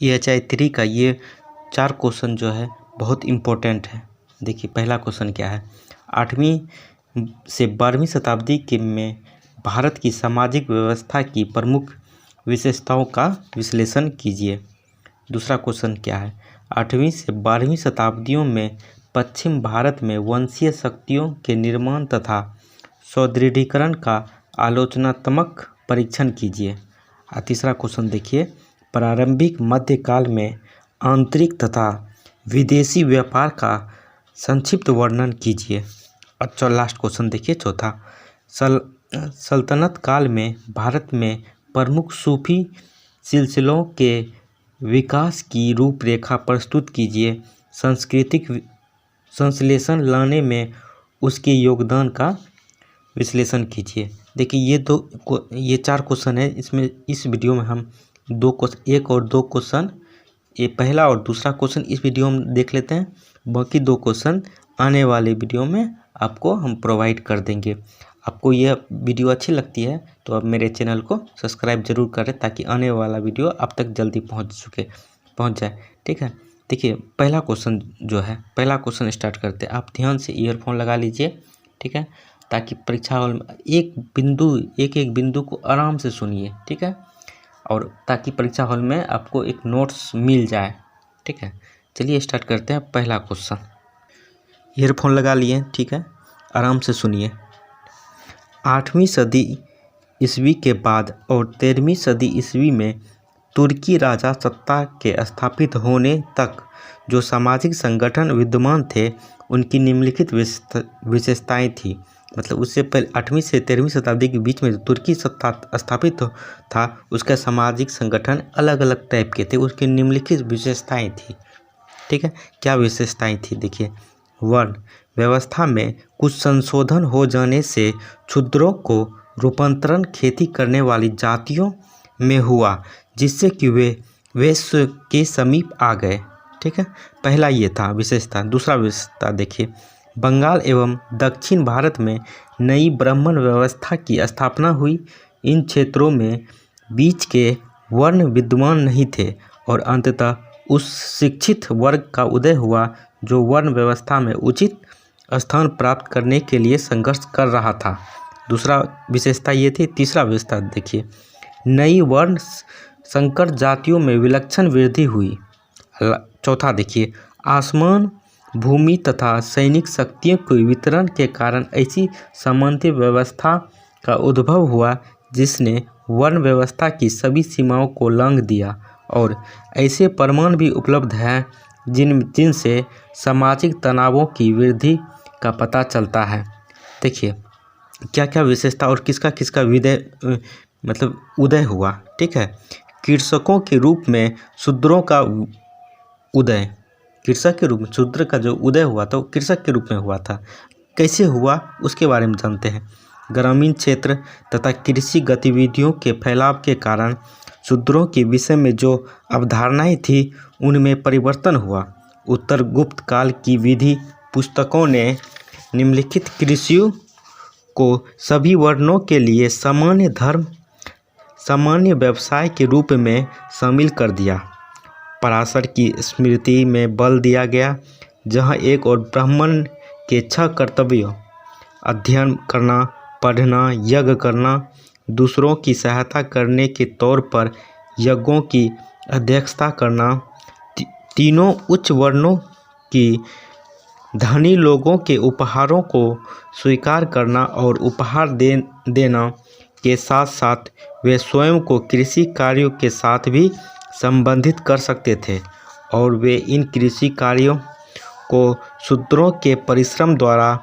EHI 3 का ये 4 question जो है बहुत इम्पोर्टेंट है। देखिए पहला क्वेश्चन क्या है, 8वीं से 12वीं शताब्दी के में भारत की सामाजिक व्यवस्था की प्रमुख विशेषताओं का विश्लेषण कीजिए। दूसरा क्वेश्चन क्या है, 8वीं से 12वीं शताब्दियों में पश्चिम भारत में वंशीय शक्तियों के निर्माण तथा सुदृढ़ीकरण का आलोचनात्मक परीक्षण कीजिए। और तीसरा क्वेश्चन देखिए, प्रारंभिक मध्यकाल में आंतरिक तथा विदेशी व्यापार का संक्षिप्त वर्णन कीजिए। और लास्ट क्वेश्चन देखिए चौथा, सल्तनत काल में भारत में प्रमुख सूफी सिलसिलों के विकास की रूपरेखा प्रस्तुत कीजिए। सांस्कृतिक संश्लेषण लाने में उसके योगदान का विश्लेषण कीजिए। देखिए ये 4 क्वेश्चन है। इसमें इस वीडियो में हम 2 क्वेश्चन, 1 और 2 क्वेश्चन, ये पहला और दूसरा क्वेश्चन इस वीडियो में देख लेते हैं। बाकी 2 क्वेश्चन आने वाले वीडियो में आपको हम प्रोवाइड कर देंगे। आपको यह वीडियो अच्छी लगती है तो आप मेरे चैनल को सब्सक्राइब जरूर करें ताकि आने वाला वीडियो आप तक जल्दी पहुंच जाए। ठीक है, देखिए पहला क्वेश्चन जो है, पहला क्वेश्चन स्टार्ट करते हैं। आप ध्यान से ईयरफोन लगा लीजिए, ठीक है, ताकि परीक्षा हॉल में एक एक बिंदु को आराम से सुनिए, ठीक है, और ताकि परीक्षा हॉल में आपको एक नोट्स मिल जाए। ठीक है, चलिए स्टार्ट करते हैं। पहला क्वेश्चन, ईयरफोन लगा लिए, ठीक है, आराम से सुनिए। 8वीं सदी ईस्वी के बाद और 13वीं सदी ईस्वी में तुर्की राजा सत्ता के स्थापित होने तक जो सामाजिक संगठन विद्यमान थे उनकी निम्नलिखित विशेषताएं थी। मतलब उससे पहले 8वीं से 13वीं शताब्दी के बीच में जो तुर्की सत्ता स्थापित था उसका सामाजिक संगठन अलग अलग टाइप के थे, उसकी निम्नलिखित विशेषताएं थी। ठीक है, क्या विशेषताएं थी देखिए। वर्ण व्यवस्था में कुछ संशोधन हो जाने से क्षुद्रों को रूपांतरण खेती करने वाली जातियों में हुआ जिससे कि वे वैश्य के समीप आ गए। ठीक है, पहला ये था विशेषता। दूसरा विशेषता देखिए, बंगाल एवं दक्षिण भारत में नई ब्राह्मण व्यवस्था की स्थापना हुई। इन क्षेत्रों में बीच के वर्ण विद्यमान नहीं थे और अंततः उस शिक्षित वर्ग का उदय हुआ जो वर्ण व्यवस्था में उचित स्थान प्राप्त करने के लिए संघर्ष कर रहा था। दूसरा विशेषता ये थी। तीसरा विशेषता देखिए, नई वर्ण संकर जातियों में विलक्षण वृद्धि हुई। चौथा देखिए, आसमान भूमि तथा सैनिक शक्तियों के वितरण के कारण ऐसी सामंती व्यवस्था का उद्भव हुआ जिसने वर्ण व्यवस्था की सभी सीमाओं को लांघ दिया। और ऐसे प्रमाण भी उपलब्ध हैं जिनसे सामाजिक तनावों की वृद्धि का पता चलता है। देखिए क्या क्या विशेषता और किसका किसका उदय हुआ। ठीक है, कृषकों के रूप में शूद्रों का उदय, कृषक के रूप में शूद्र का जो उदय हुआ था वो कृषक के रूप में हुआ था। कैसे हुआ उसके बारे में जानते हैं। ग्रामीण क्षेत्र तथा कृषि गतिविधियों के फैलाव के कारण शूद्रों के विषय में जो अवधारणाएं थी उनमें परिवर्तन हुआ। उत्तर गुप्त काल की विधि पुस्तकों ने निम्नलिखित कृषियों को सभी वर्णों के लिए सामान्य धर्म, सामान्य व्यवसाय के रूप में शामिल कर दिया। पराशर की स्मृति में बल दिया गया, जहां एक और ब्राह्मण के 6 कर्तव्य अध्ययन करना, पढ़ना, यज्ञ करना, दूसरों की सहायता करने के तौर पर यज्ञों की अध्यक्षता करना, तीनों उच्च वर्णों की धनी लोगों के उपहारों को स्वीकार करना और उपहार देना के साथ साथ वे स्वयं को कृषि कार्यों के साथ भी संबंधित कर सकते थे और वे इन कृषि कार्यों को शूद्रों के परिश्रम द्वारा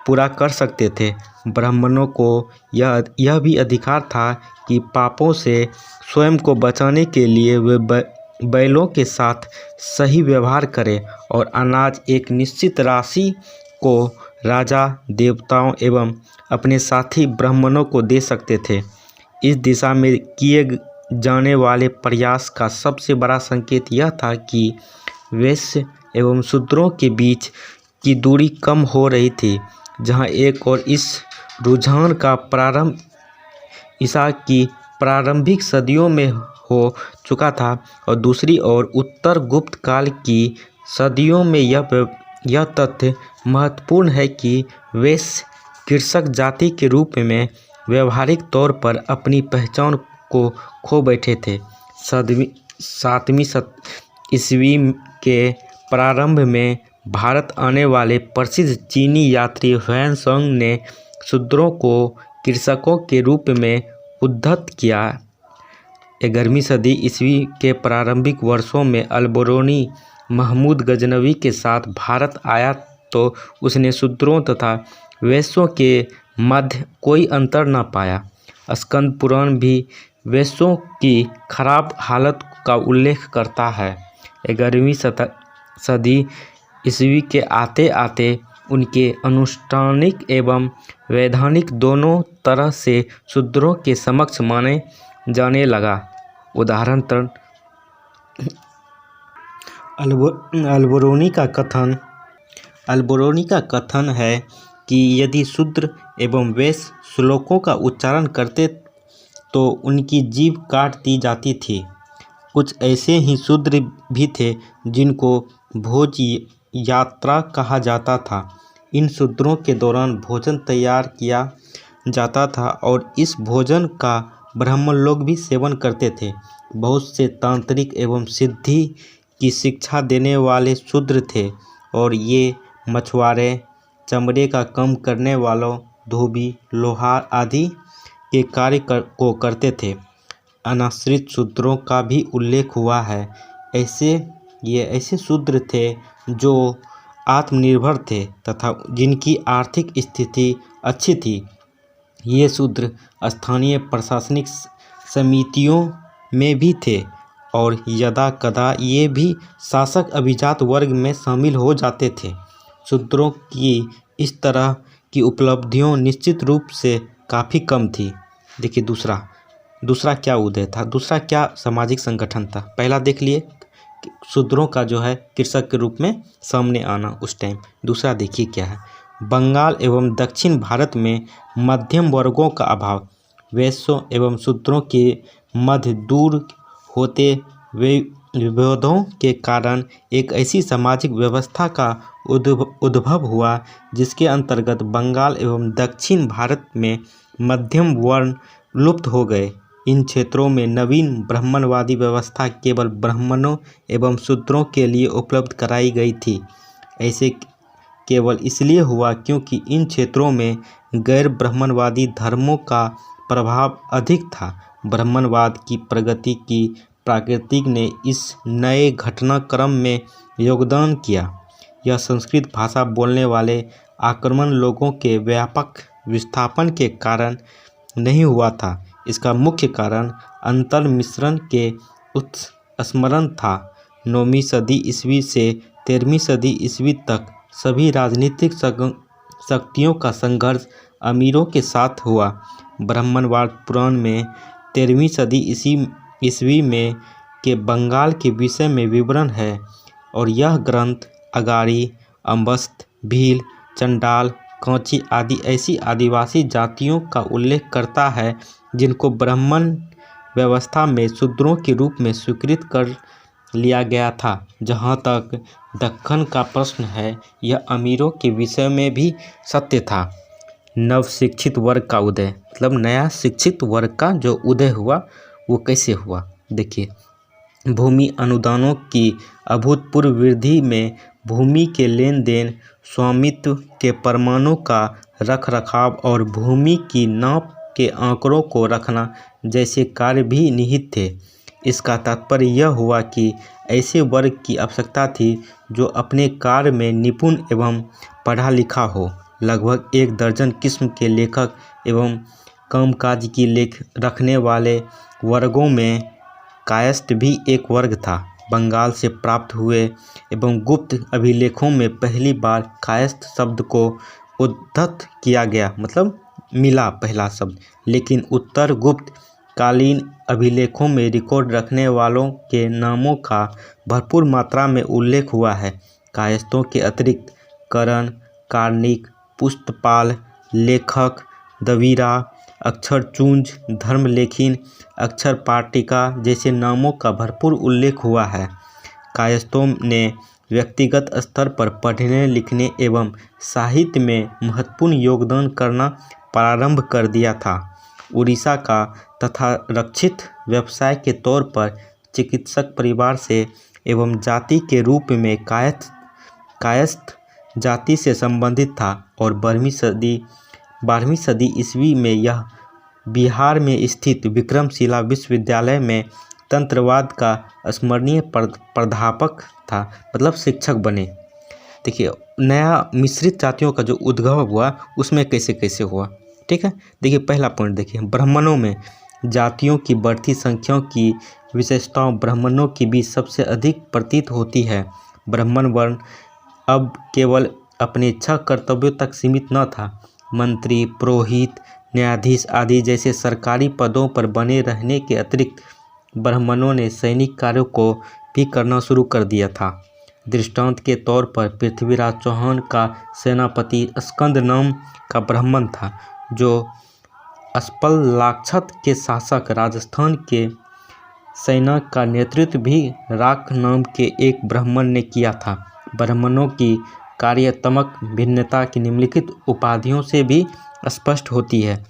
पूरा कर सकते थे। ब्राह्मणों को यह भी अधिकार था कि पापों से स्वयं को बचाने के लिए वे बैलों के साथ सही व्यवहार करें और अनाज एक निश्चित राशि को राजा, देवताओं एवं अपने साथी ब्राह्मणों को दे सकते थे। इस दिशा में किए जाने वाले प्रयास का सबसे बड़ा संकेत यह था कि वैश्य एवं शूद्रों के बीच की दूरी कम हो रही थी, जहां एक और इस रुझान का प्रारंभ ईसा की प्रारंभिक सदियों में हो चुका था और दूसरी ओर उत्तर गुप्त काल की सदियों में यह तथ्य महत्वपूर्ण है कि वैश्य कृषक जाति के रूप में व्यवहारिक तौर पर अपनी पहचान को खो बैठे थे। 7वीं ईस्वी के प्रारंभ में भारत आने वाले प्रसिद्ध चीनी यात्री ह्वेनसांग ने शूद्रों को कृषकों के रूप में उद्धत किया। 11वीं सदी ईस्वी के प्रारंभिक वर्षों में अल-बरूनी महमूद गजनवी के साथ भारत आया तो उसने शूद्रों तथा वैश्यों के मध्य कोई अंतर न पाया। स्कंद पुराण भी वैश्यों की खराब हालत का उल्लेख करता है। 11वीं सदी ईस्वी के आते आते उनके अनुष्ठानिक एवं वैधानिक दोनों तरह से शूद्रों के समक्ष माने जाने लगा। उदाहरण अल-बरूनी का कथन है कि यदि शूद्र एवं वैश्य श्लोकों का उच्चारण करते तो उनकी जीभ काट दी जाती थी। कुछ ऐसे ही शूद्र भी थे जिनको भोज यात्रा कहा जाता था। इन शूद्रों के दौरान भोजन तैयार किया जाता था और इस भोजन का ब्राह्मण लोग भी सेवन करते थे। बहुत से तांत्रिक एवं सिद्धि की शिक्षा देने वाले शूद्र थे और ये मछुआरे, चमड़े का काम करने वालों, धोबी, लोहार आदि के कार्य को करते थे। अनाश्रित शूद्रों का भी उल्लेख हुआ है। ये ऐसे शूद्र थे जो आत्मनिर्भर थे तथा जिनकी आर्थिक स्थिति अच्छी थी। ये शूद्र स्थानीय प्रशासनिक समितियों में भी थे और यदा कदा ये भी शासक अभिजात वर्ग में शामिल हो जाते थे। शूद्रों की इस तरह की उपलब्धियों निश्चित रूप से काफ़ी कम थी। देखिए दूसरा क्या उदय था, दूसरा क्या सामाजिक संगठन था। पहला देख लिए शूद्रों का जो है कृषक के रूप में सामने आना उस टाइम। दूसरा देखिए क्या है, बंगाल एवं दक्षिण भारत में मध्यम वर्गों का अभाव। वैश्यों एवं शूद्रों के मध्य दूर होते विभेदों के कारण एक ऐसी सामाजिक व्यवस्था का उद्भव हुआ जिसके अंतर्गत बंगाल एवं दक्षिण भारत में मध्यम वर्ण लुप्त हो गए। इन क्षेत्रों में नवीन ब्राह्मणवादी व्यवस्था केवल ब्राह्मणों एवं शूद्रों के लिए उपलब्ध कराई गई थी। ऐसे केवल इसलिए हुआ क्योंकि इन क्षेत्रों में गैर ब्राह्मणवादी धर्मों का प्रभाव अधिक था। ब्राह्मणवाद की प्रगति की प्रकृति ने इस नए घटनाक्रम में योगदान किया। यह संस्कृत भाषा बोलने वाले आक्रमण लोगों के व्यापक विस्थापन के कारण नहीं हुआ था। इसका मुख्य कारण अंतर मिश्रण के उत्स्मरण था। 9वीं सदी ईस्वी से 13वीं सदी ईस्वी तक सभी राजनीतिक शक्तियों का संघर्ष अमीरों के साथ हुआ। ब्राह्मणवाद पुराण में 13वीं सदी ईस्वी में के बंगाल के विषय में विवरण है और यह ग्रंथ अगाड़ी, अंबस्त, भील, चंडाल, कांची आदि ऐसी आदिवासी जातियों का उल्लेख करता है जिनको ब्राह्मण व्यवस्था में शूद्रों के रूप में स्वीकृत कर लिया गया था। जहाँ तक दक्कन का प्रश्न है, यह अमीरों के विषय में भी सत्य था। नव शिक्षित वर्ग का उदय, मतलब नया शिक्षित वर्ग का जो उदय हुआ वो कैसे हुआ। देखिए, भूमि अनुदानों की अभूतपूर्व वृद्धि में भूमि के लेन देन, स्वामित्व के प्रमाणों का रखरखाव और भूमि की नाप के आंकड़ों को रखना जैसे कार्य भी निहित थे। इसका तात्पर्य यह हुआ कि ऐसे वर्ग की आवश्यकता थी जो अपने कार्य में निपुण एवं पढ़ा लिखा हो। लगभग 1 दर्जन किस्म के लेखक एवं कामकाज की लेख रखने वाले वर्गों में कायस्थ भी एक वर्ग था। बंगाल से प्राप्त हुए एवं गुप्त अभिलेखों में पहली बार कायस्थ शब्द को उद्धत किया गया, मतलब मिला पहला शब्द। लेकिन उत्तर गुप्त कालीन अभिलेखों में रिकॉर्ड रखने वालों के नामों का भरपूर मात्रा में उल्लेख हुआ है। कायस्थों के अतिरिक्त करण, कार्णिक, पुस्तपाल, लेखक, दवीरा, अक्षर चूंज, धर्मलेखिन, अक्षर पाटिका जैसे नामों का भरपूर उल्लेख हुआ है। कायस्थों ने व्यक्तिगत स्तर पर पढ़ने लिखने एवं साहित्य में महत्वपूर्ण योगदान करना प्रारंभ कर दिया था। उड़ीसा का तथा रक्षित व्यवसाय के तौर पर चिकित्सक परिवार से एवं जाति के रूप में कायस्थ जाति से संबंधित था और 12वीं सदी ईस्वी में यह बिहार में स्थित विक्रमशिला विश्वविद्यालय में तंत्रवाद का स्मरणीय प्राध्यापक था, मतलब शिक्षक बने। देखिए नया मिश्रित जातियों का जो उद्भव हुआ उसमें कैसे कैसे हुआ, ठीक है। देखिए पहला पॉइंट देखिए, ब्राह्मणों में जातियों की बढ़ती संख्याओं की विशेषताओं ब्राह्मणों के बीच सबसे अधिक प्रतीत होती है। ब्राह्मण वर्ण अब केवल अपने इच्छा कर्तव्यों तक सीमित न था। मंत्री, पुरोहित, न्यायाधीश आदि जैसे सरकारी पदों पर बने रहने के अतिरिक्त ब्राह्मणों ने सैनिक कार्यों को भी करना शुरू कर दिया था। दृष्टांत के तौर पर पृथ्वीराज चौहान का सेनापति स्कंद नाम का ब्राह्मण था, जो अस्पलाक्षत के शासक राजस्थान के सेना का नेतृत्व भी राख नाम के एक ब्राह्मण ने किया था। ब्राह्मणों की कार्यात्मक भिन्नता की निम्नलिखित उपाधियों से भी स्पष्ट होती है।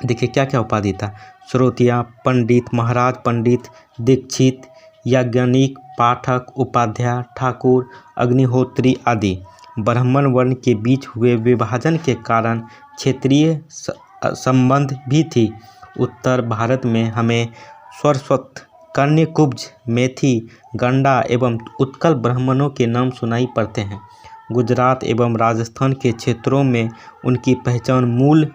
देखिए क्या क्या उपाधि था। श्रोतिया, पंडित, महाराज पंडित, दीक्षित, याज्ञनिक, पाठक, उपाध्याय, ठाकुर, अग्निहोत्री आदि। ब्राह्मण वर्ण के बीच हुए विभाजन के कारण क्षेत्रीय संबंध भी थी। उत्तर भारत में हमें स्वरस्वत, कन्यकुब्ज, मेथी, गंडा एवं उत्कल ब्राह्मणों के नाम सुनाई पड़ते हैं। गुजरात एवं राजस्थान के क्षेत्रों में उनकी पहचान मूल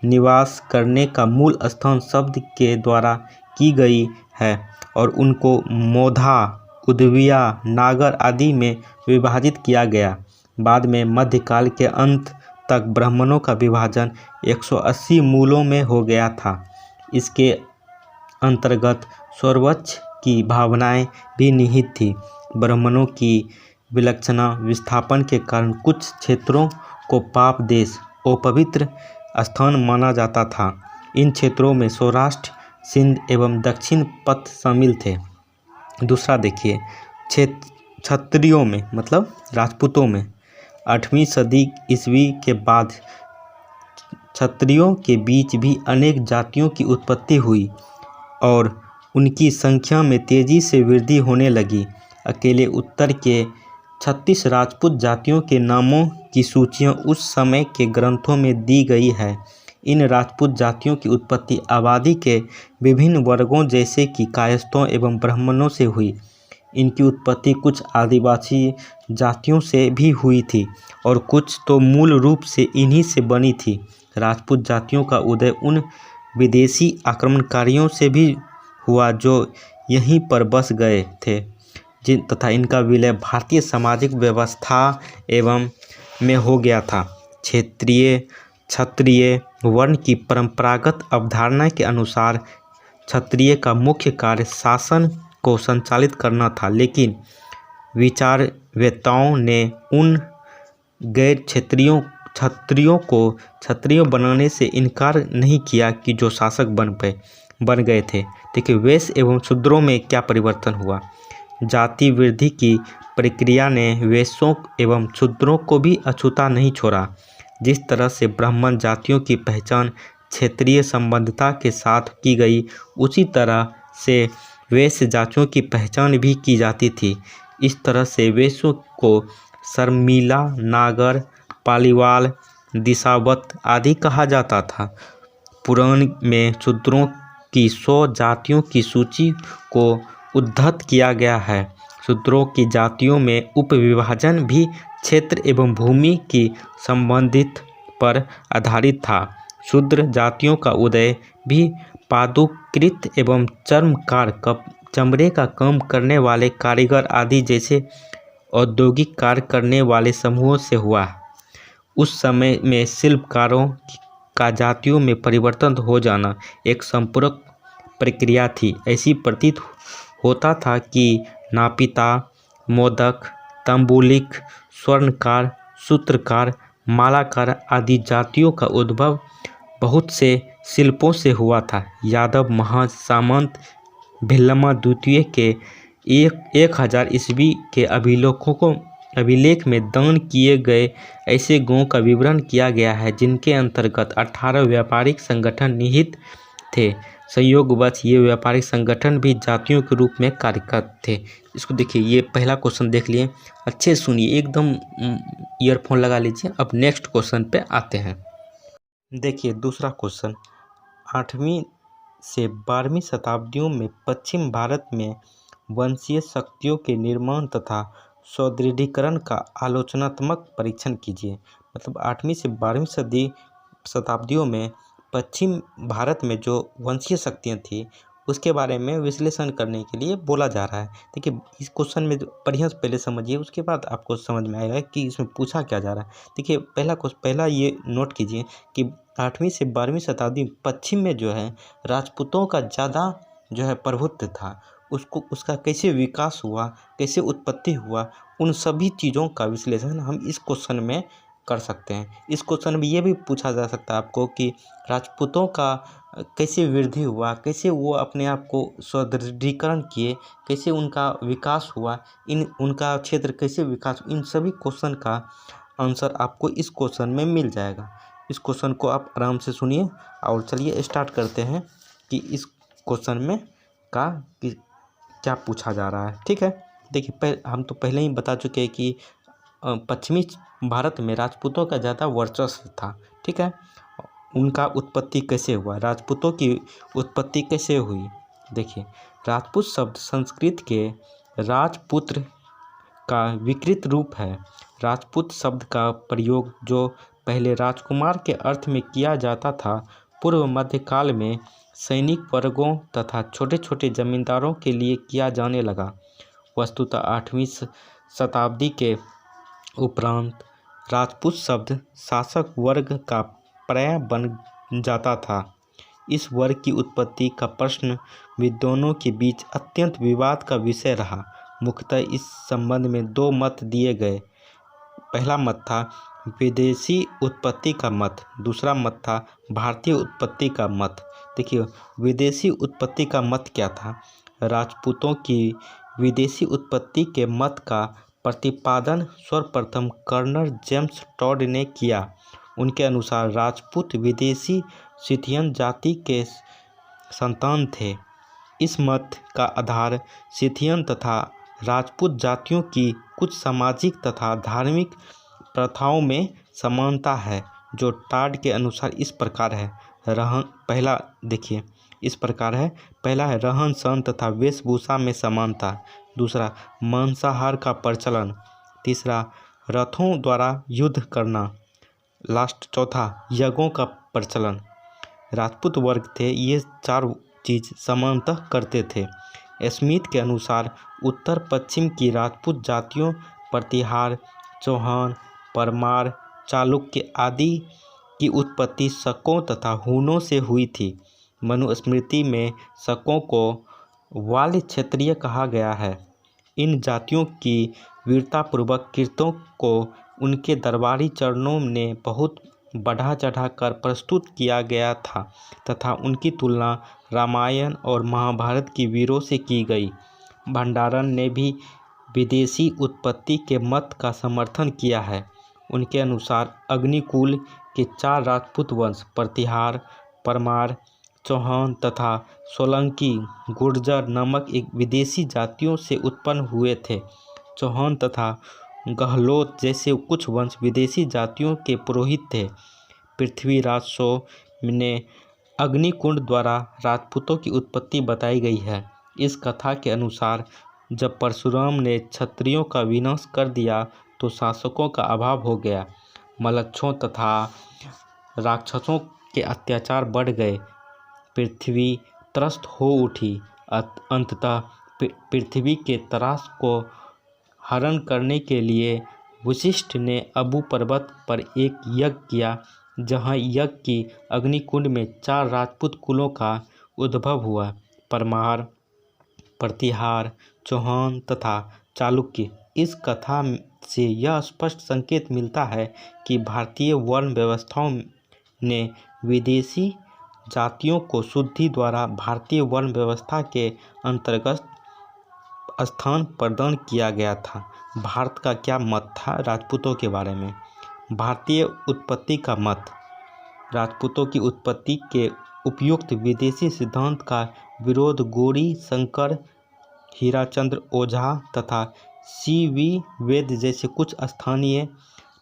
निवास करने का मूल स्थान शब्द के द्वारा की गई है और उनको मोधा, उदविया, नागर आदि में विभाजित किया गया। बाद में मध्यकाल के अंत तक ब्राह्मणों का विभाजन 180 मूलों में हो गया था। इसके अंतर्गत स्वरवच्छ की भावनाएं भी निहित थी। ब्राह्मणों की विलक्षणा विस्थापन के कारण कुछ क्षेत्रों को पाप देश, अपवित्र स्थान माना जाता था। इन क्षेत्रों में सौराष्ट्र, सिंध एवं दक्षिण पथ शामिल थे। दूसरा देखिए, क्षत्रियों में मतलब राजपूतों में 8वीं सदी ईस्वी के बाद क्षत्रियों के बीच भी अनेक जातियों की उत्पत्ति हुई और उनकी संख्या में तेजी से वृद्धि होने लगी। अकेले उत्तर के 36 राजपूत जातियों के नामों की सूचियां उस समय के ग्रंथों में दी गई है। इन राजपूत जातियों की उत्पत्ति आबादी के विभिन्न वर्गों जैसे कि कायस्थों एवं ब्राह्मणों से हुई। इनकी उत्पत्ति कुछ आदिवासी जातियों से भी हुई थी और कुछ तो मूल रूप से इन्हीं से बनी थी। राजपूत जातियों का उदय उन विदेशी आक्रमणकारियों से भी हुआ जो यहीं पर बस गए थे, तथा इनका विलय भारतीय सामाजिक व्यवस्था एवं में हो गया था। क्षत्रिय वर्ण की परंपरागत अवधारणा के अनुसार क्षत्रिय का मुख्य कार्य शासन को संचालित करना था, लेकिन विचारवेत्ताओं ने उन गैर क्षत्रियों को क्षत्रिय बनाने से इनकार नहीं किया कि जो शासक बन गए थे। देखिए वैश्य एवं शूद्रों में क्या परिवर्तन हुआ। जाति वृद्धि की प्रक्रिया ने वैश्यों एवं शूद्रों को भी अछूता नहीं छोड़ा। जिस तरह से ब्राह्मण जातियों की पहचान क्षेत्रीय संबद्धता के साथ की गई, उसी तरह से वैश्य जातियों की पहचान भी की जाती थी। इस तरह से वैश्यों को शर्मिला, नागर, पालीवाल, दिशावत आदि कहा जाता था। पुराण में शूद्रों की 100 जातियों की सूची को उद्धृत किया गया है। शूद्रों की जातियों में उपविभाजन भी क्षेत्र एवं भूमि की संबंधित पर आधारित था। शूद्र जातियों का उदय भी पादुकृत एवं चर्मकार, चमड़े का काम करने वाले कारीगर आदि जैसे औद्योगिक कार्य करने वाले समूहों से हुआ। उस समय में शिल्पकारों का जातियों में परिवर्तन हो जाना एक संपूरक प्रक्रिया थी। ऐसी प्रतीत होता था कि नापिता, मोदक, तंबुलिक, स्वर्णकार, सूत्रकार, मालाकार आदि जातियों का उद्भव बहुत से शिल्पों से हुआ था। यादव महासामंत भिल्लमा द्वितीय के 1000 ईस्वी के अभिलेख में दान किए गए ऐसे गांवों का विवरण किया गया है जिनके अंतर्गत 18 व्यापारिक संगठन निहित थे। संयोगवश ये व्यापारिक संगठन भी जातियों के रूप में कार्यरत थे। इसको देखिए, ये पहला क्वेश्चन देख लिए, अच्छे से सुनिए, एकदम ईयरफोन लगा लीजिए। अब नेक्स्ट क्वेश्चन पे आते हैं। देखिए दूसरा क्वेश्चन, 8वीं से 12वीं शताब्दियों में पश्चिम भारत में वंशीय शक्तियों के निर्माण तथा सुदृढ़ीकरण का आलोचनात्मक परीक्षण कीजिए। मतलब 8वीं से 12वीं शताब्दियों में पश्चिम भारत में जो वंशीय शक्तियाँ थी उसके बारे में विश्लेषण करने के लिए बोला जा रहा है। देखिए इस क्वेश्चन में बढ़िया से पहले समझिए, उसके बाद आपको समझ में आएगा कि इसमें पूछा क्या जा रहा है। देखिए पहला ये नोट कीजिए कि 8वीं से 12वीं शताब्दी पश्चिम में जो है राजपूतों का ज़्यादा जो है प्रभुत्व था। उसका कैसे विकास हुआ, कैसे उत्पत्ति हुआ, उन सभी चीज़ों का विश्लेषण हम इस क्वेश्चन में कर सकते हैं। इस क्वेश्चन में ये भी पूछा जा सकता है आपको कि राजपूतों का कैसे वृद्धि हुआ, कैसे वो अपने आप को सुदृढ़ीकरण किए, कैसे उनका विकास हुआ, उनका क्षेत्र कैसे विकास, इन सभी क्वेश्चन का आंसर आपको इस क्वेश्चन में मिल जाएगा। इस क्वेश्चन को आप आराम से सुनिए और चलिए स्टार्ट करते हैं कि इस क्वेश्चन में क्या पूछा जा रहा है। ठीक है, देखिए हम तो पहले ही बता चुके हैं कि पश्चिमी भारत में राजपूतों का ज़्यादा वर्चस्व था। ठीक है, उनका उत्पत्ति कैसे हुआ, राजपूतों की उत्पत्ति कैसे हुई। देखिए राजपूत शब्द संस्कृत के राजपुत्र का विकृत रूप है। राजपूत शब्द का प्रयोग जो पहले राजकुमार के अर्थ में किया जाता था, पूर्व मध्यकाल में सैनिक वर्गों तथा छोटे छोटे जमींदारों के लिए किया जाने लगा। वस्तुतः 8वीं शताब्दी के उपरांत राजपूत शब्द शासक वर्ग का पर्याय बन जाता था। इस वर्ग की उत्पत्ति का प्रश्न विद्वानों के बीच अत्यंत विवाद का विषय रहा। मुख्यतः इस संबंध में 2 मत दिए गए। पहला मत था विदेशी उत्पत्ति का मत, दूसरा मत था भारतीय उत्पत्ति का मत। देखिए विदेशी उत्पत्ति का मत क्या था। राजपूतों की विदेशी उत्पत्ति के मत का प्रतिपादन सर्वप्रथम कर्नल जेम्स टॉड ने किया। उनके अनुसार राजपूत विदेशी सिथियन जाति के संतान थे। इस मत का आधार सिथियन तथा राजपूत जातियों की कुछ सामाजिक तथा धार्मिक प्रथाओं में समानता है, जो टॉड के अनुसार इस प्रकार है। पहला है रहन सहन तथा वेशभूषा में समानता, दूसरा मांसाहार का प्रचलन, तीसरा रथों द्वारा युद्ध करना, चौथा यज्ञों का प्रचलन। राजपूत वर्ग थे ये 4 चीज़ समानतः करते थे। स्मिथ के अनुसार उत्तर पश्चिम की राजपूत जातियों प्रतिहार, चौहान, परमार, चालुक्य आदि की उत्पत्ति शकों तथा हूणों से हुई थी। मनुस्मृति में शकों को वाल्य क्षत्रिय कहा गया है। इन जातियों की वीरतापूर्वक कृत्यों को उनके दरबारी चरणों ने बहुत बढ़ा चढ़ा कर प्रस्तुत किया गया था तथा उनकी तुलना रामायण और महाभारत की वीरों से की गई। भंडारण ने भी विदेशी उत्पत्ति के मत का समर्थन किया है। उनके अनुसार अग्निकुल के 4 राजपूत वंश प्रतिहार, परमार, चौहान तथा सोलंकी गुर्जर नामक एक विदेशी जातियों से उत्पन्न हुए थे। चौहान तथा गहलोत जैसे कुछ वंश विदेशी जातियों के पुरोहित थे। पृथ्वीराज शो ने अग्निकुंड द्वारा राजपूतों की उत्पत्ति बताई गई है। इस कथा के अनुसार जब परशुराम ने क्षत्रियों का विनाश कर दिया तो शासकों का अभाव हो गया। मलक्षों तथा राक्षसों के अत्याचार बढ़ गए। पृथ्वी त्रस्त हो उठी। अंततः पृथ्वी के त्रास को हरण करने के लिए वशिष्ठ ने अबू पर्वत पर एक यज्ञ किया, जहां यज्ञ की अग्निकुंड में 4 राजपूत कुलों का उद्भव हुआ, परमार, प्रतिहार, चौहान तथा चालुक्य। इस कथा से यह स्पष्ट संकेत मिलता है कि भारतीय वर्ण व्यवस्थाओं ने विदेशी जातियों को शुद्धि द्वारा भारतीय वर्ण व्यवस्था के अंतर्गत स्थान प्रदान किया गया था। भारत का क्या मत था राजपूतों के बारे में? भारतीय उत्पत्ति का मत। राजपूतों की उत्पत्ति के उपयुक्त विदेशी सिद्धांत का विरोध गौरी शंकर, हीराचंद्र ओझा तथा सी.वी. वेद जैसे कुछ स्थानीय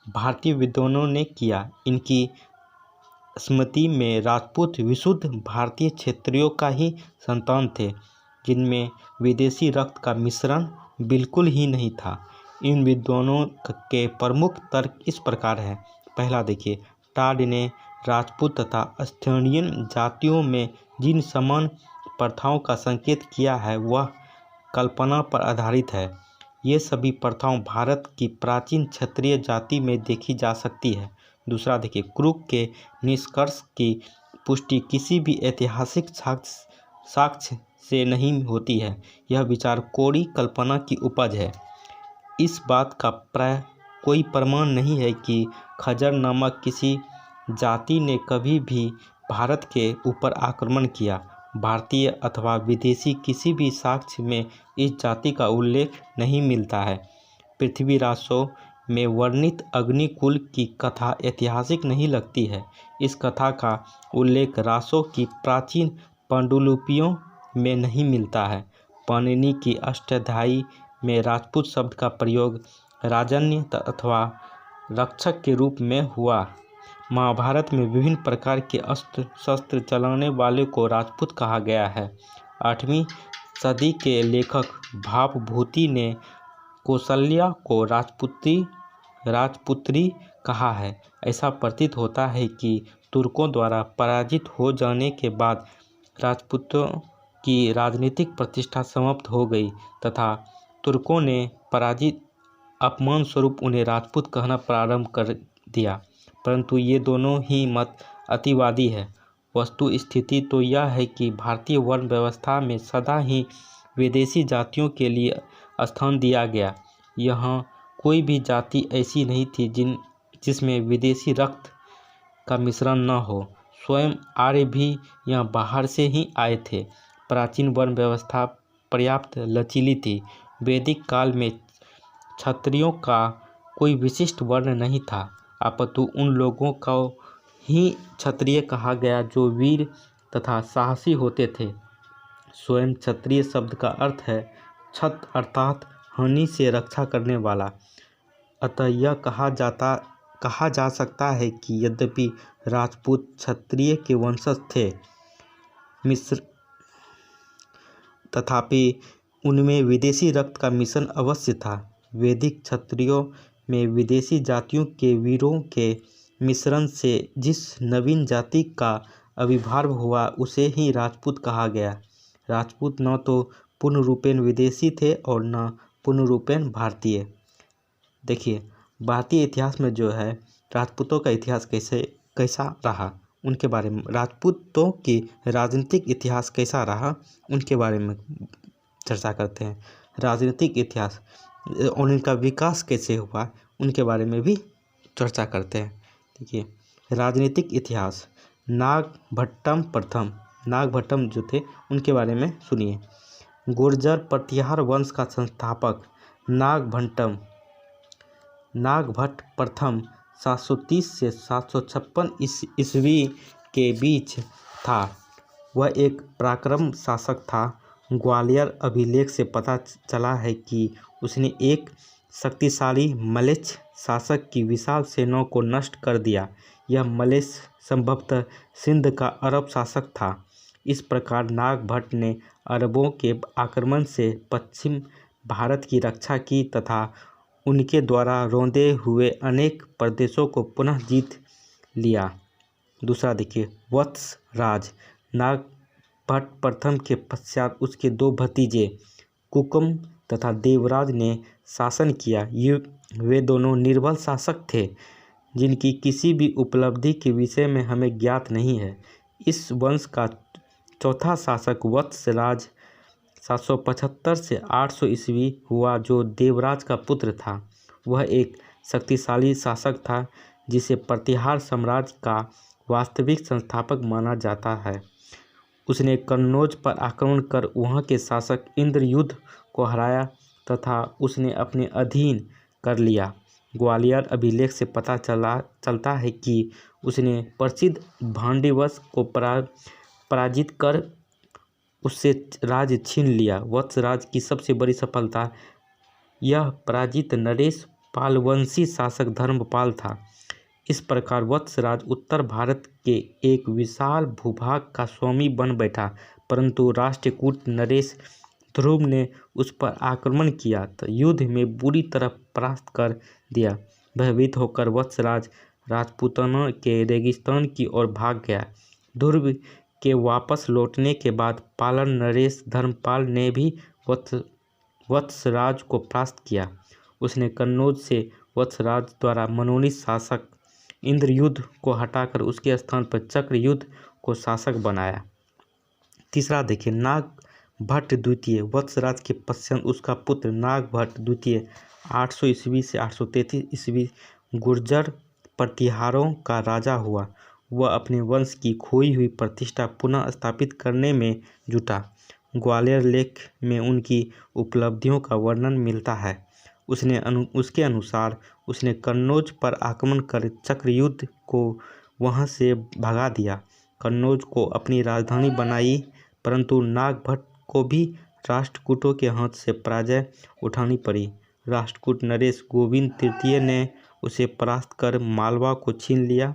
भारतीय विद्वानों ने किया। इनकी स्मृति में राजपूत विशुद्ध भारतीय क्षत्रियों का ही संतान थे, जिनमें विदेशी रक्त का मिश्रण बिल्कुल ही नहीं था। इन विद्वानों के प्रमुख तर्क इस प्रकार है। पहला देखिए, टाड ने राजपूत तथा स्थानीय जातियों में जिन समान प्रथाओं का संकेत किया है वह कल्पना पर आधारित है। ये सभी प्रथाएं भारत की प्राचीन क्षत्रिय जाति में देखी जा सकती है। दूसरा देखिए, क्रूक के निष्कर्ष की पुष्टि किसी भी ऐतिहासिक साक्ष्य से नहीं होती है। यह विचार कोरी कल्पना की उपज है। इस बात का प्राय कोई प्रमाण नहीं है कि खजर नामक किसी जाति ने कभी भी भारत के ऊपर आक्रमण किया। भारतीय अथवा विदेशी किसी भी साक्ष्य में इस जाति का उल्लेख नहीं मिलता है। पृथ्वीराज शो में वर्णित अग्निकुल की कथा ऐतिहासिक नहीं लगती है। इस कथा का उल्लेख रासो की प्राचीन पांडुलिपियों में नहीं मिलता है। पाणिनि की अष्टाध्यायी में राजपूत शब्द का प्रयोग राजन्य अथवा रक्षक के रूप में हुआ। महाभारत में विभिन्न प्रकार के अस्त्र शस्त्र चलाने वाले को राजपूत कहा गया है। 8वीं सदी के लेखक भावभूति ने कौशल्या को राजपुत्री कहा है। ऐसा प्रतीत होता है कि तुर्कों द्वारा पराजित हो जाने के बाद राजपूतों की राजनीतिक प्रतिष्ठा समाप्त हो गई तथा तुर्कों ने पराजित अपमान स्वरूप उन्हें राजपूत कहना प्रारंभ कर दिया। परंतु ये दोनों ही मत अतिवादी है। वस्तु स्थिति तो यह है कि भारतीय वर्ण व्यवस्था में सदा ही विदेशी जातियों के लिए स्थान दिया गया। यहाँ कोई भी जाति ऐसी नहीं थी जिसमें विदेशी रक्त का मिश्रण न हो। स्वयं आर्य भी यहाँ बाहर से ही आए थे। प्राचीन वर्ण व्यवस्था पर्याप्त लचीली थी। वैदिक काल में क्षत्रियों का कोई विशिष्ट वर्ण नहीं था, अपितु उन लोगों को ही क्षत्रिय कहा गया जो वीर तथा साहसी होते थे। स्वयं क्षत्रिय शब्द का अर्थ है छत अर्थात हानि से रक्षा करने वाला। अतः यह कहा जा सकता है कि यद्यपि राजपूत क्षत्रिय के वंशज थे, तथापि उनमें विदेशी रक्त का मिश्रण अवश्य था। वैदिक क्षत्रियों में विदेशी जातियों के वीरों के मिश्रण से जिस नवीन जाति का आविर्भाव हुआ उसे ही राजपूत कहा गया। राजपूत न तो पूर्ण रूपेण विदेशी थे और न पूर्ण रूपेण भारतीय। देखिए, भारतीय इतिहास में जो है राजपूतों का इतिहास कैसा रहा उनके बारे में, राजपूतों की राजनीतिक इतिहास कैसा रहा उनके बारे में चर्चा करते हैं। राजनीतिक इतिहास और इनका विकास कैसे हुआ उनके बारे में भी चर्चा करते हैं। देखिए, राजनीतिक इतिहास, नागभट्टम जो थे उनके बारे में सुनिए। गुर्जर प्रतिहार वंश का संस्थापक नागभट्ट प्रथम 730 से 756 ईस्वी के बीच था। वह एक पराक्रम शासक था। ग्वालियर अभिलेख से पता चला है कि उसने एक शक्तिशाली मलेच्छ शासक की विशाल सेनाओं को नष्ट कर दिया। यह मलेच्छ संभवतः सिंध का अरब शासक था। इस प्रकार नागभट्ट ने अरबों के आक्रमण से पश्चिम भारत की रक्षा की तथा उनके द्वारा रौंदे हुए अनेक प्रदेशों को पुनः जीत लिया। दूसरा देखिए, वत्स राज। नागभट्ट प्रथम के पश्चात उसके दो भतीजे कुकुम तथा देवराज ने शासन किया। वे दोनों निर्बल शासक थे जिनकी किसी भी उपलब्धि के विषय में हमें ज्ञात नहीं है। इस वंश का चौथा शासक वत्स राज 775 से 800 ईस्वी हुआ, जो देवराज का पुत्र था। वह एक शक्तिशाली शासक था जिसे प्रतिहार साम्राज्य का वास्तविक संस्थापक माना जाता है। उसने कन्नौज पर आक्रमण कर वहां के शासक इंद्रयुध को हराया तथा उसने अपने अधीन कर लिया। ग्वालियर अभिलेख से पता चलता है कि उसने प्रसिद्ध भांडीवश को पराजित कर उससे राज्य छीन लिया। वत्सराज की सबसे बड़ी सफलता यह पराजित नरेश पालवंशी शासक धर्मपाल था। इस प्रकार वत्सराज उत्तर भारत के एक विशाल भूभाग का स्वामी बन बैठा, परंतु राष्ट्रकूट नरेश ध्रुव ने उस पर आक्रमण किया तो युद्ध में बुरी तरह परास्त कर दिया। भयभीत होकर वत्सराज राजपूताना के रेगिस्तान की ओर भाग गया। ध्रुव के वापस लौटने के बाद पालन नरेश धर्मपाल ने भी वत्सराज को परास्त किया। उसने कन्नौज से वत्सराज द्वारा मनोनीत शासक इंद्रयुध को हटाकर उसके स्थान पर चक्रयुध को शासक बनाया। तीसरा देखिए, नागभट्ट द्वितीय। वत्सराज के पश्चात उसका पुत्र नागभट्ट द्वितीय 800 ईस्वी से 833 ईस्वी गुर्जर प्रतिहारों का राजा हुआ। वह अपने वंश की खोई हुई प्रतिष्ठा पुनः स्थापित करने में जुटा। ग्वालियर लेख में उनकी उपलब्धियों का वर्णन मिलता है। उसके अनुसार उसने कन्नौज पर आक्रमण कर चक्रयुध को वहां से भगा दिया। कन्नौज को अपनी राजधानी बनाई, परंतु नागभट्ट को भी राष्ट्रकूटों के हाथ से पराजय उठानी पड़ी। राष्ट्रकूट नरेश गोविंद तृतीय ने उसे परास्त कर मालवा को छीन लिया।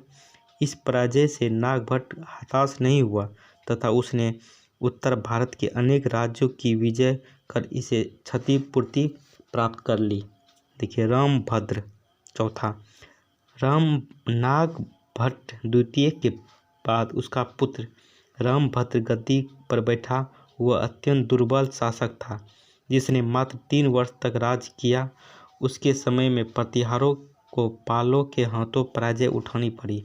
इस पराजय से नागभट्ट हताश नहीं हुआ तथा उसने उत्तर भारत के अनेक राज्यों की विजय कर इसे क्षतिपूर्ति प्राप्त कर ली। देखिए, रामभद्र चौथा। नागभट्ट द्वितीय के बाद उसका पुत्र रामभद्र गद्दी पर बैठा। वह अत्यंत दुर्बल शासक था जिसने मात्र 3 वर्ष तक राज किया। उसके समय में प्रतिहारों को पालों के हाथों पराजय उठानी पड़ी।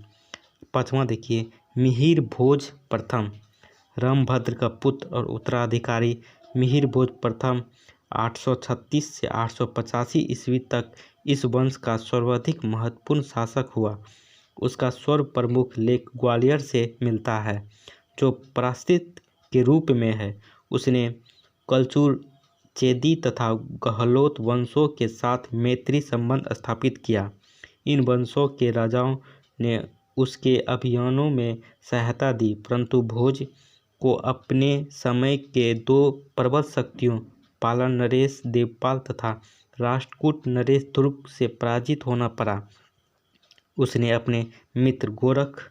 पांचवा देखिए, मिहिर भोज प्रथम। रामभद्र का पुत्र और उत्तराधिकारी मिहिर भोज प्रथम 836 से 885 ईस्वी तक इस वंश का सर्वाधिक महत्वपूर्ण शासक हुआ। उसका सर्व प्रमुख लेख ग्वालियर से मिलता है जो प्रायश्चित के रूप में है। उसने कलचुर, चेदी तथा गहलोत वंशों के साथ मैत्री संबंध स्थापित किया। इन वंशों के राजाओं ने उसके अभियानों में सहायता दी, परंतु भोज को अपने समय के 2 प्रबल शक्तियों पालन नरेश देवपाल तथा राष्ट्रकूट नरेश ध्रुव से पराजित होना पड़ा। उसने अपने मित्र गोरख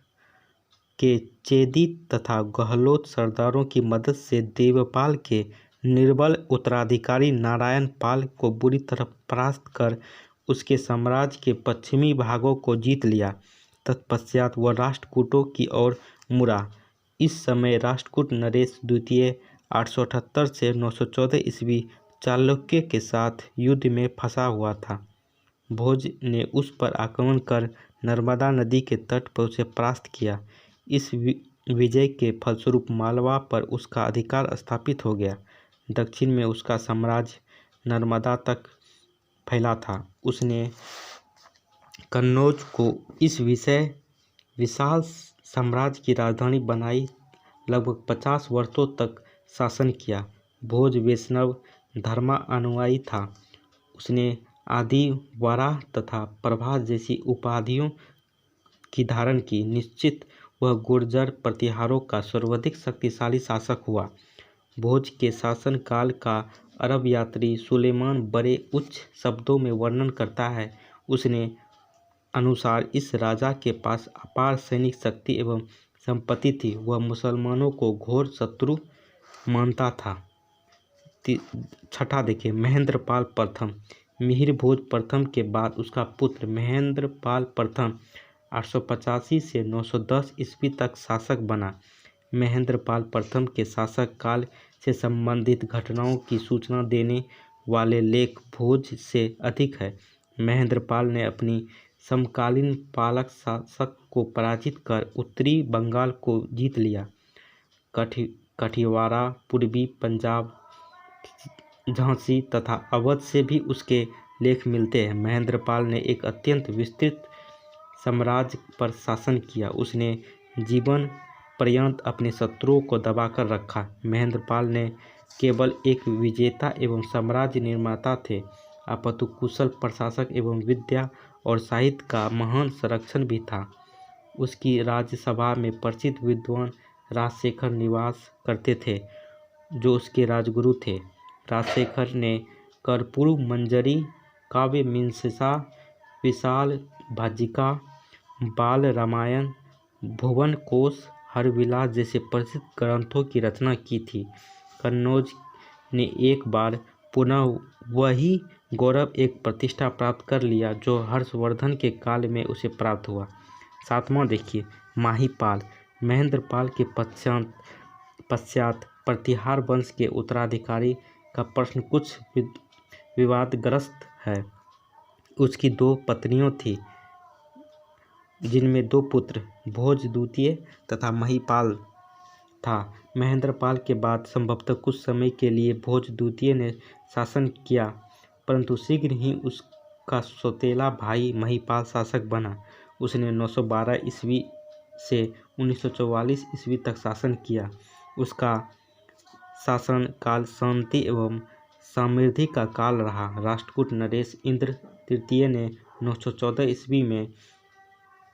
के चेदी तथा गहलोत सरदारों की मदद से देवपाल के निर्बल उत्तराधिकारी नारायण पाल को बुरी तरह परास्त कर उसके साम्राज्य के पश्चिमी भागों को जीत लिया। तत्पश्चात वह राष्ट्रकूटों की ओर मुड़ा। इस समय राष्ट्रकूट नरेश द्वितीय 878 से 914 ईस्वी चालुक्य के साथ युद्ध में फंसा हुआ था। भोज ने उस पर आक्रमण कर नर्मदा नदी के तट पर उसे परास्त किया। इस विजय के फलस्वरूप मालवा पर उसका अधिकार स्थापित हो गया। दक्षिण में उसका साम्राज्य नर्मदा तक फैला था। उसने कन्नौज को इस विशाल साम्राज्य की राजधानी बनाई। लगभग 50 वर्षों तक शासन किया। भोज वैष्णव धर्मानुयायी था। उसने आदि, वराह तथा प्रभास जैसी उपाधियों की धारण की। निश्चित वह गुर्जर प्रतिहारों का सर्वाधिक शक्तिशाली शासक हुआ। भोज के शासन काल का अरब यात्री सुलेमान बड़े उच्च शब्दों में वर्णन करता है। उसने अनुसार इस राजा के पास अपार सैनिक शक्ति एवं संपत्ति थी। वह मुसलमानों को घोर शत्रु मानता था। छठा देखिए, महेंद्रपाल प्रथम। मिहिर भोज प्रथम के बाद उसका पुत्र महेंद्रपाल प्रथम 885 से 910 ईस्वी तक शासक बना। महेंद्रपाल प्रथम के शासक काल से संबंधित घटनाओं की सूचना देने वाले लेख भोज से अधिक है। महेंद्रपाल ने अपनी समकालीन पालक शासक को पराजित कर उत्तरी बंगाल को जीत लिया। कठियावाड़, पूर्वी पंजाब, झांसी तथा अवध से भी उसके लेख मिलते हैं। महेंद्रपाल ने एक अत्यंत विस्तृत साम्राज्य पर शासन किया। उसने जीवन पर्यंत अपने शत्रुओं को दबाकर रखा। महेंद्रपाल ने केवल एक विजेता एवं साम्राज्य निर्माता थे, अपितु कुशल प्रशासक एवं विद्या और साहित्य का महान संरक्षक भी था। उसकी राज्यसभा में प्रसिद्ध विद्वान राजशेखर निवास करते थे, जो उसके राजगुरु थे। राजशेखर ने कर्पूर मंजरी, काव्य मीमांसा, विशाल भज्जिका, बाल रामायण, भुवन कोश, हरविलास जैसे प्रसिद्ध ग्रंथों की रचना की थी। कन्नौज ने एक बार पुनः वही गौरव एक प्रतिष्ठा प्राप्त कर लिया जो हर्षवर्धन के काल में उसे प्राप्त हुआ। सातवां देखिए, माहीपाल। महेंद्रपाल के पश्चात प्रतिहार वंश के उत्तराधिकारी का प्रश्न कुछ विवादग्रस्त है। उसकी 2 पत्नियों थी, जिनमें 2 पुत्र भोज द्वितीय तथा महीपाल था। महेंद्रपाल के बाद संभवतः कुछ समय के लिए भोज द्वितीय ने शासन किया, परंतु शीघ्र ही उसका सौतेला भाई महीपाल शासक बना। उसने 912 ईस्वी से 1944 ईस्वी तक शासन किया। उसका शासन काल शांति एवं समृद्धि का काल रहा। राष्ट्रकूट नरेश इंद्र तृतीय ने 914 ईस्वी में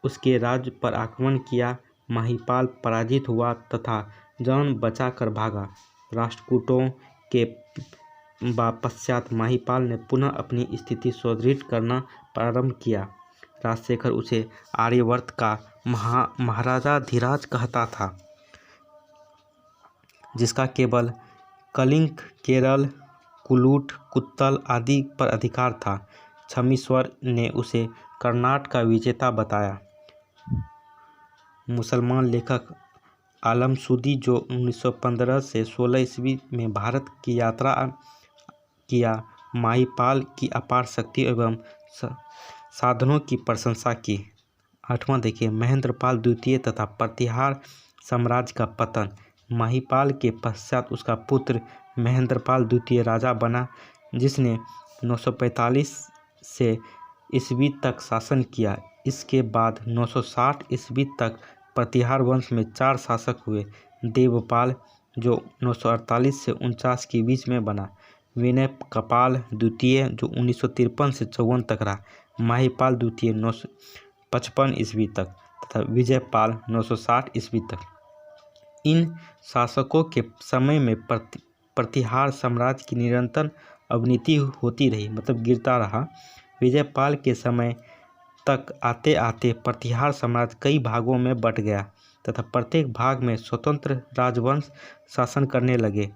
उसके राज्य पर आक्रमण किया। महीपाल पराजित हुआ तथा जान बचाकर भागा। राष्ट्रकूटों के पश्चात महीपाल ने पुनः अपनी स्थिति सुदृढ़ करना प्रारंभ किया। राजशेखर उसे आर्यावर्त का महाराजाधिराज कहता था, जिसका केवल कलिंग, केरल, कुलूट, कुत्तल आदि पर अधिकार था। छमीश्वर ने उसे कर्नाटक का विजेता बताया। मुसलमान लेखक आलमसूदी, जो 1915 से 16 ईस्वी में भारत की यात्रा किया, महीपाल की अपार शक्ति एवं साधनों की प्रशंसा की। 8वां देखिए, महेंद्रपाल द्वितीय तथा प्रतिहार साम्राज्य का पतन। महीपाल के पश्चात उसका पुत्र महेंद्रपाल द्वितीय राजा बना, जिसने 945 से ईस्वी तक शासन किया। इसके बाद 960 ईस्वी तक प्रतिहार वंश में 4 शासक हुए। देवपाल, जो 948 से 49 के बीच में बना। विनयपाल द्वितीय, जो 1953 से 54 तक रहा। महीपाल द्वितीय 955 ईस्वी तक तथा विजयपाल 960 ईस्वी तक। इन शासकों के समय में प्रतिहार साम्राज्य की निरंतर अवनति होती रही, मतलब गिरता रहा। विजयपाल के समय तक आते आते प्रतिहार साम्राज्य कई भागों में बंट गया तथा प्रत्येक भाग में स्वतंत्र राजवंश शासन करने लगे।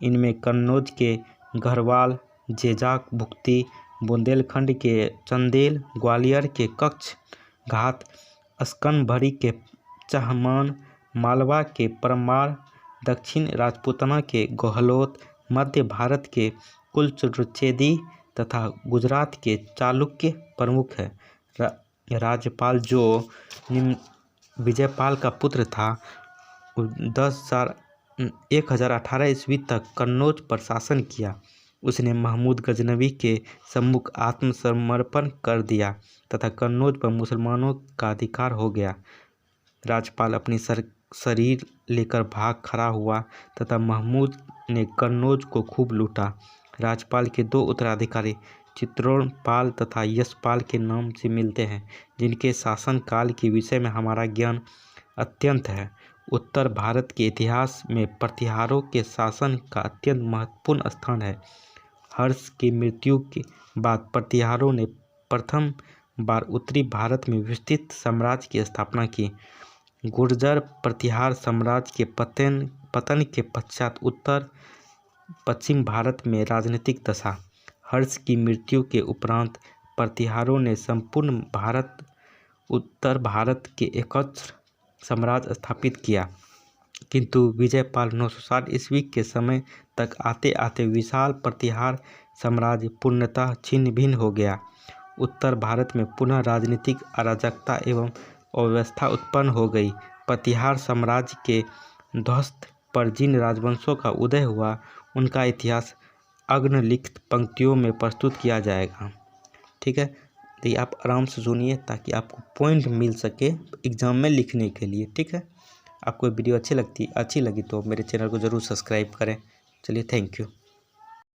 इनमें कन्नौज के गढ़वाल, जेजाक भुक्ती, बुंदेलखंड के चंदेल, ग्वालियर के कच्छ घाट, स्कंदभरी के चहमान, मालवा के परमार, दक्षिण राजपूताना के गहलोत, मध्य भारत के कुलचुरचेदी तथा गुजरात के चालुक्य प्रमुख है। राज्यपाल, जो विजयपाल का पुत्र था, 1018 ईस्वी तक कन्नौज पर शासन किया। उसने महमूद गजनवी के सम्मुख आत्मसमर्पण कर दिया तथा कन्नौज पर मुसलमानों का अधिकार हो गया। राज्यपाल अपनी शरीर लेकर भाग खड़ा हुआ तथा महमूद ने कन्नौज को खूब लूटा। राज्यपाल के 2 उत्तराधिकारी चित्तौड़पाल तथा यशपाल के नाम से मिलते हैं, जिनके शासन काल के विषय में हमारा ज्ञान अत्यंत है। उत्तर भारत के इतिहास में प्रतिहारों के शासन का अत्यंत महत्वपूर्ण स्थान है। हर्ष की मृत्यु के बाद प्रतिहारों ने प्रथम बार उत्तरी भारत में विस्तृत साम्राज्य की स्थापना की। गुर्जर प्रतिहार साम्राज्य के पतन के पश्चात उत्तर पश्चिम भारत में राजनीतिक दशा। हर्ष की मृत्यु के उपरांत प्रतिहारों ने संपूर्ण उत्तर भारत के एकत्र साम्राज्य स्थापित किया, किंतु विजयपाल 960 ईस्वी के समय तक आते आते विशाल प्रतिहार साम्राज्य पूर्णतः छिन्न भिन्न हो गया। उत्तर भारत में पुनः राजनीतिक अराजकता एवं अव्यवस्था उत्पन्न हो गई। प्रतिहार साम्राज्य के ध्वस्त पर जिन राजवंशों का उदय हुआ, उनका इतिहास अग्निलिखित पंक्तियों में प्रस्तुत किया जाएगा। ठीक है, देखिए आप आराम से सुनिए ताकि आपको पॉइंट मिल सके एग्ज़ाम में लिखने के लिए, ठीक है। आपको वीडियो अच्छी लगी तो मेरे चैनल को ज़रूर सब्सक्राइब करें। चलिए, थैंक यू।